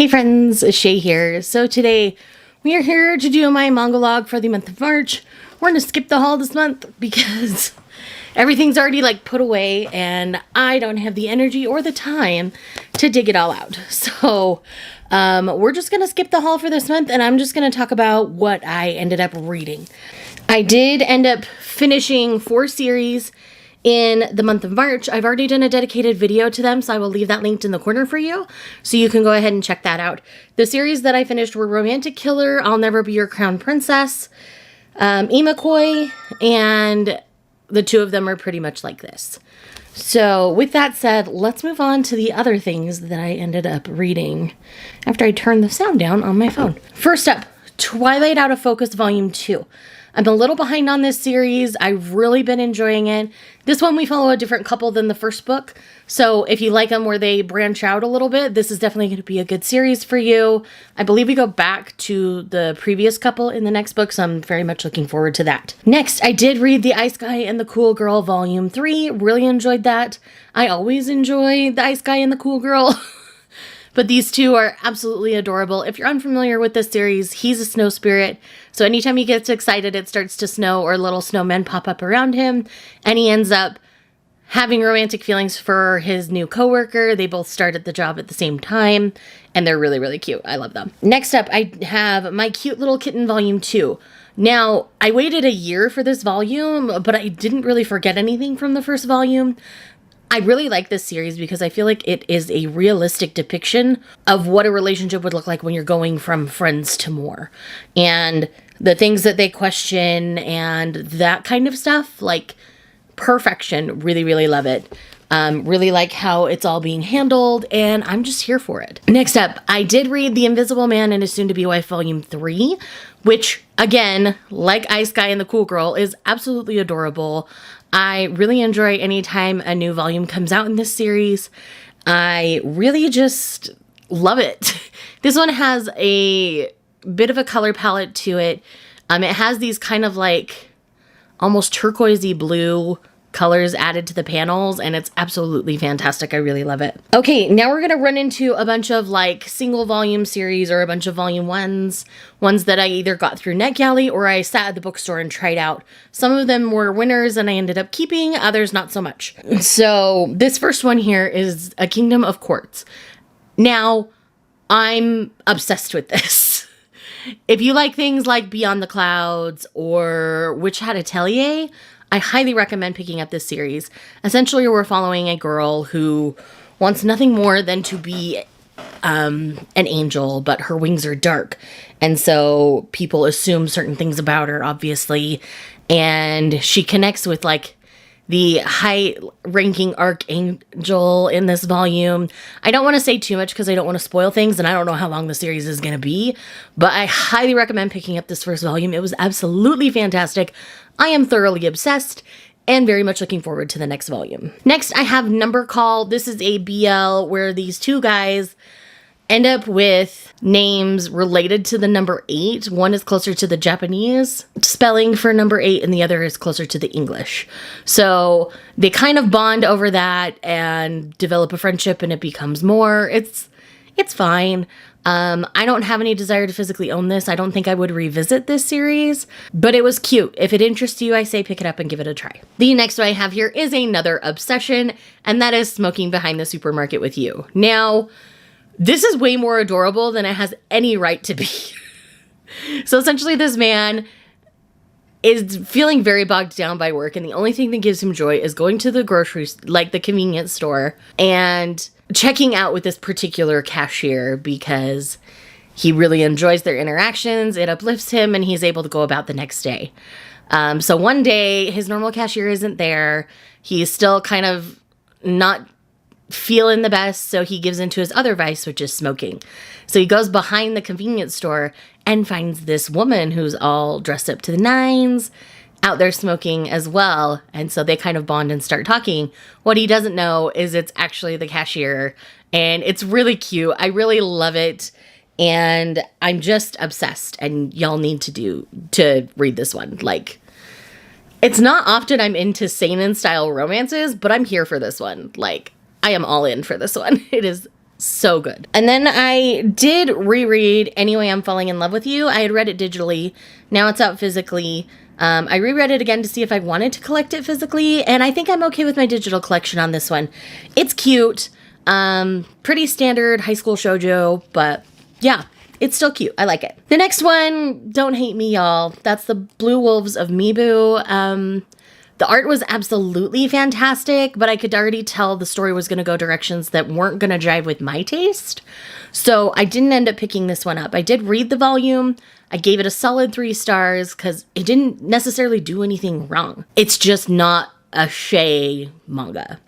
Hey friends, Shay here. So today we are here to do my manga log for the month of March. We're going to skip the haul this month because everything's already put away and I don't have the energy or the time to dig it all out. So we're just going to skip the haul for this month and I'm just going to talk about what I ended up reading. I did end up finishing 4 series in the month of March. I've already done a dedicated video to them, so I will leave that linked in the corner for you, so you can go ahead and check that out. The series that I finished were Romantic Killer, I'll Never Be Your Crown Princess, Imakoi, and the 2 of them are pretty much like this. So with that said, let's move on to the other things that I ended up reading after I turned the sound down on my phone. First up, Twilight Out of Focus Volume 2. I'm a little behind on this series. I've really been enjoying it. This one we follow a different couple than the first book. So if you like them where they branch out a little bit, this is definitely going to be a good series for you. I believe we go back to the previous couple in the next book, so I'm very much looking forward to that. Next, I did read The Ice Guy and the Cool Girl Volume 3. Really enjoyed that. I always enjoy The Ice Guy and the Cool Girl. But these 2 are absolutely adorable. If you're unfamiliar with this series, he's a snow spirit. So anytime he gets excited, it starts to snow or little snowmen pop up around him. And he ends up having romantic feelings for his new coworker. They both start at the job at the same time. And they're really, really cute. I love them. Next up, I have My Cute Little Kitten Volume 2. Now, I waited a year for this volume, but I didn't really forget anything from the first volume. I really like this series because I feel like it is a realistic depiction of what a relationship would look like when you're going from friends to more. And the things that they question and that kind of stuff, like perfection. Really, really love it. Really like how it's all being handled, and I'm just here for it. Next up, I did read The Invisible Man and His Soon-to-Be Wife Volume 3, which, again, like Ice Guy and the Cool Girl, is absolutely adorable. I really enjoy anytime a new volume comes out in this series. I really just love it. This one has a bit of a color palette to it. It has these kind of almost turquoisey blue colors added to the panels, and it's absolutely fantastic. I really love it. Okay, now we're gonna run into a bunch of single volume series or a bunch of volume ones that I either got through NetGalley or I sat at the bookstore and tried out. Some of them were winners and I ended up keeping, others not so much. So this first one here is A Kingdom of Quartz. Now, I'm obsessed with this. If you like things like Beyond the Clouds or Witch Hat Atelier, I highly recommend picking up this series. Essentially, we're following a girl who wants nothing more than to be an angel, but her wings are dark. And so people assume certain things about her, obviously. And she connects with the high-ranking archangel in this volume. I don't want to say too much because I don't want to spoil things, and I don't know how long the series is going to be, but I highly recommend picking up this first volume. It was absolutely fantastic. I am thoroughly obsessed and very much looking forward to the next volume. Next, I have Number Call. This is a BL where these 2 guys end up with names related to the number 8. One is closer to the Japanese spelling for number 8 and the other is closer to the English. So they kind of bond over that and develop a friendship and it becomes more. It's fine. I don't have any desire to physically own this. I don't think I would revisit this series, but it was cute. If it interests you, I say pick it up and give it a try. The next one I have here is another obsession, and that is Smoking Behind the Supermarket with You. Now, this is way more adorable than it has any right to be. So essentially this man is feeling very bogged down by work, and the only thing that gives him joy is going to the the convenience store, and checking out with this particular cashier because he really enjoys their interactions. It uplifts him and he's able to go about the next day. So one day his normal cashier isn't there. He's still kind of not feeling the best. So he gives into his other vice, which is smoking. So he goes behind the convenience store and finds this woman who's all dressed up to the nines out there smoking as well. And so they kind of bond and start talking. What he doesn't know is it's actually the cashier, and it's really cute. I really love it. And I'm just obsessed, and y'all need to read this one. It's not often I'm into seinen style romances, but I'm here for this one. I am all in for this one. It is so good. And then I did reread Anyway I'm Falling in Love with You. I had read it digitally. Now it's out physically. I reread it again to see if I wanted to collect it physically, and I think I'm okay with my digital collection on this one. It's cute. Pretty standard high school shoujo, but yeah, it's still cute. I like it. The next one, don't hate me, y'all. That's the Blue Wolves of Mibu. The art was absolutely fantastic, but I could already tell the story was going to go directions that weren't going to jive with my taste. So I didn't end up picking this one up. I did read the volume. I gave it a solid 3 stars because it didn't necessarily do anything wrong. It's just not a Shae manga.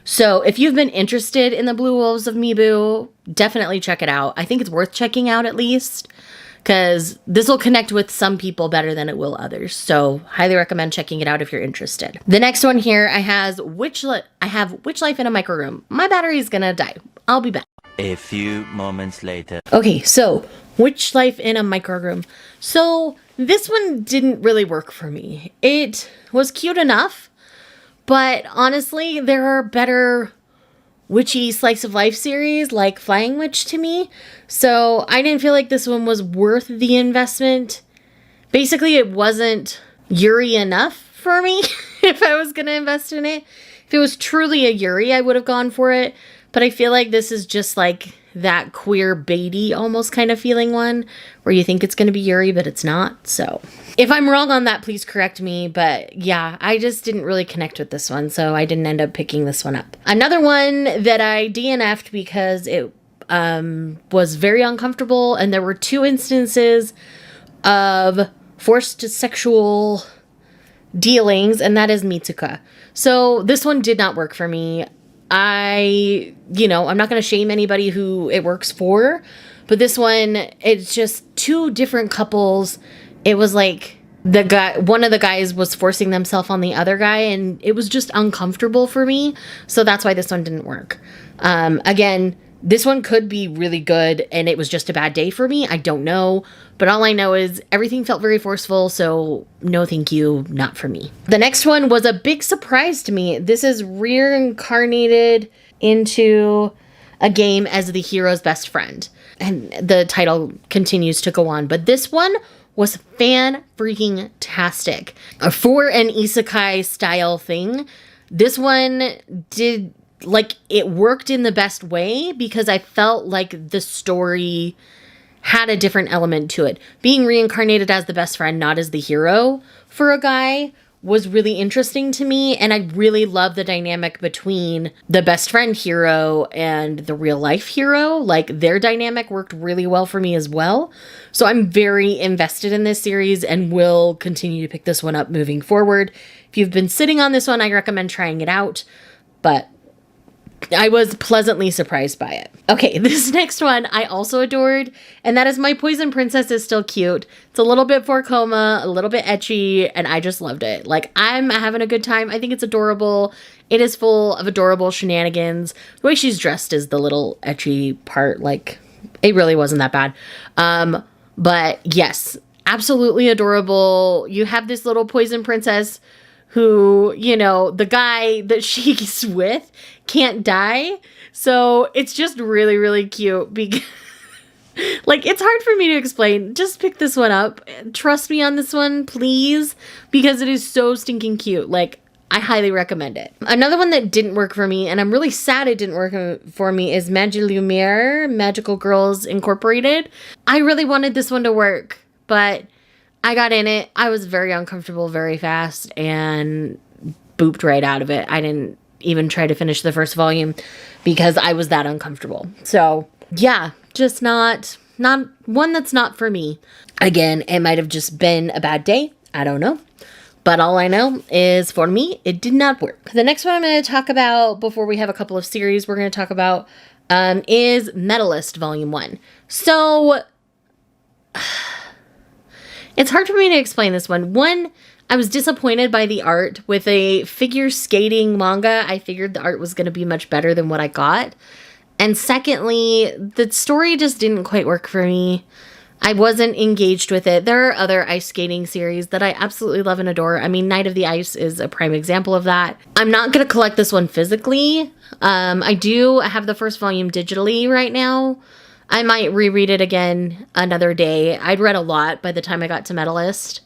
So if you've been interested in the Blue Wolves of Mibu, definitely check it out. I think it's worth checking out at least, because this will connect with some people better than it will others. So highly recommend checking it out if you're interested. The next one here, I have Witch Life in a Microroom. My battery's gonna die. I'll be back. A few moments later. Okay, so Witch Life in a Microroom. So this one didn't really work for me. It was cute enough, but honestly, there are better witchy slice of life series like Flying Witch to me. So I didn't feel like this one was worth the investment. Basically, it wasn't Yuri enough for me if I was going to invest in it. If it was truly a Yuri, I would have gone for it. But I feel like this is just like that queer baity almost kind of feeling one where you think it's going to be Yuri, but it's not. So if I'm wrong on that, please correct me. But yeah, I just didn't really connect with this one, so I didn't end up picking this one up. Another one that I DNF'd because it was very uncomfortable, and there were 2 instances of forced sexual dealings, and that is Mitsuka. So this one did not work for me. I'm not going to shame anybody who it works for, but this one, it's just 2 different couples. It was like one of the guys was forcing themselves on the other guy, and it was just uncomfortable for me. So that's why this one didn't work. Again, this one could be really good, and it was just a bad day for me. I don't know. But all I know is everything felt very forceful, so no thank you, not for me. The next one was a big surprise to me. This is reincarnated into a game as the hero's best friend. And the title continues to go on. But this one was fan-freaking-tastic. For an isekai style thing, this one did... like, it worked in the best way because I felt like the story had a different element to it. Being reincarnated as the best friend, not as the hero for a guy, was really interesting to me. And I really love the dynamic between the best friend hero and the real life hero. Like, their dynamic worked really well for me as well. So I'm very invested in this series and will continue to pick this one up moving forward. If you've been sitting on this one, I recommend trying it out. But I was pleasantly surprised by it. Okay, this next one I also adored, and that is My Poison Princess is Still Cute. It's a little bit for coma, a little bit ecchi, and I just loved it. Like, I'm having a good time. I think it's adorable. It is full of adorable shenanigans. The way she's dressed is the little ecchi part. Like, it really wasn't that bad. But yes, absolutely adorable. You have this little poison princess who, the guy that she's with can't die. So it's just really, really cute because like, it's hard for me to explain. Just pick this one up. Trust me on this one, please, because it is so stinking cute. Like, I highly recommend it. Another one that didn't work for me, and I'm really sad it didn't work for me, is Magilumiere, Magical Girls Incorporated. I really wanted this one to work, but I got in it. I was very uncomfortable very fast and booped right out of it. I didn't even try to finish the first volume because I was that uncomfortable. So yeah, just not one that's not for me. Again, it might have just been a bad day. I don't know. But all I know is for me, it did not work. The next one I'm going to talk about before we have a couple of series we're going to talk about is Medalist Volume 1. So it's hard for me to explain this one. One, I was disappointed by the art. With a figure skating manga, I figured the art was going to be much better than what I got. And secondly, the story just didn't quite work for me. I wasn't engaged with it. There are other ice skating series that I absolutely love and adore. I mean, Night of the Ice is a prime example of that. I'm not going to collect this one physically. I do have the first volume digitally right now. I might reread it again another day. I'd read a lot by the time I got to Medalist.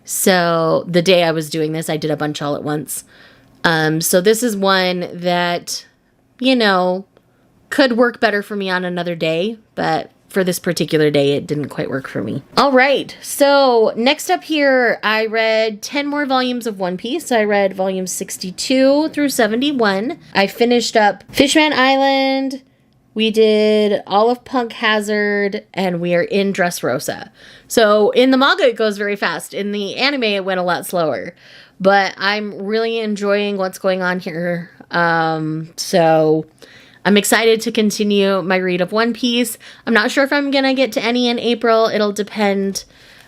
So the day I was doing this, I did a bunch all at once. So this is one that, you know, could work better for me on another day, but for this particular day, it didn't quite work for me. All right, so next up here, I read 10 more volumes of One Piece. I read volumes 62 through 71. I finished up Fishman Island. We did all of Punk Hazard, and we are in Dressrosa. So in the manga, it goes very fast. In the anime, it went a lot slower. But I'm really enjoying what's going on here. So I'm excited to continue my read of One Piece. I'm not sure if I'm going to get to any in April. It'll depend.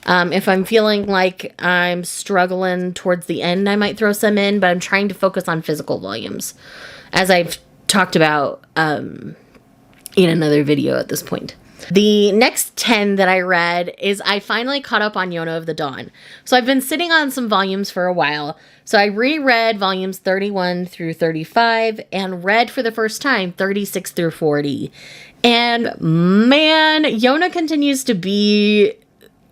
If I'm feeling like I'm struggling towards the end, I might throw some in. But I'm trying to focus on physical volumes, as I've talked about in another video at this point. The next 10 that I read is I finally caught up on Yona of the Dawn. So I've been sitting on some volumes for a while. So I reread volumes 31 through 35 and read for the first time 36 through 40. And man, Yona continues to be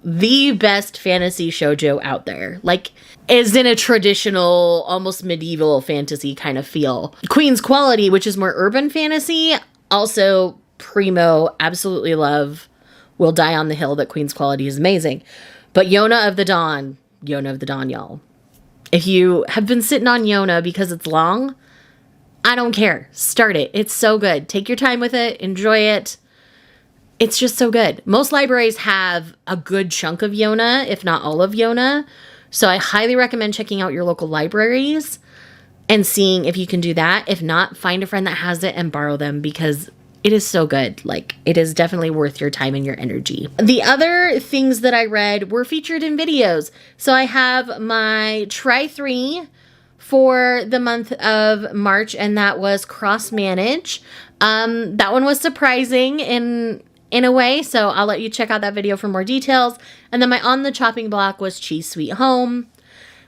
the best fantasy shoujo out there. Like, is in a traditional, almost medieval fantasy kind of feel. Queen's Quality, which is more urban fantasy, also primo, absolutely love. Will Die on the Hill that Queen's Quality is amazing. But Yona of the Dawn, y'all. If you have been sitting on Yona because it's long, I don't care. Start it. It's so good. Take your time with it. Enjoy it. It's just so good. Most libraries have a good chunk of Yona, if not all of Yona. So I highly recommend checking out your local libraries and seeing if you can do that. If not, find a friend that has it and borrow them, because it is so good. Like, it is definitely worth your time and your energy. The other things that I read were featured in videos. So I have my Try 3 for the month of March, and that was Cross Manage. That one was surprising in a way, so I'll let you check out that video for more details. And then my On the Chopping Block was Cheese Sweet Home.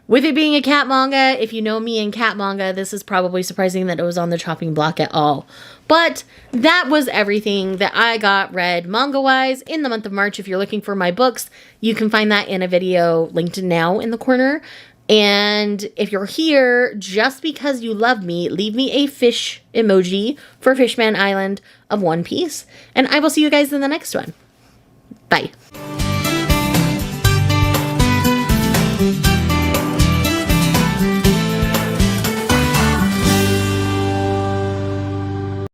With it being a cat manga, if you know me in cat manga, this is probably surprising that it was on the chopping block at all. But that was everything that I got read manga-wise in the month of March. If you're looking for my books, you can find that in a video linked now in the corner. And if you're here just because you love me, leave me a fish emoji for Fishman Island of One Piece. And I will see you guys in the next one. Bye.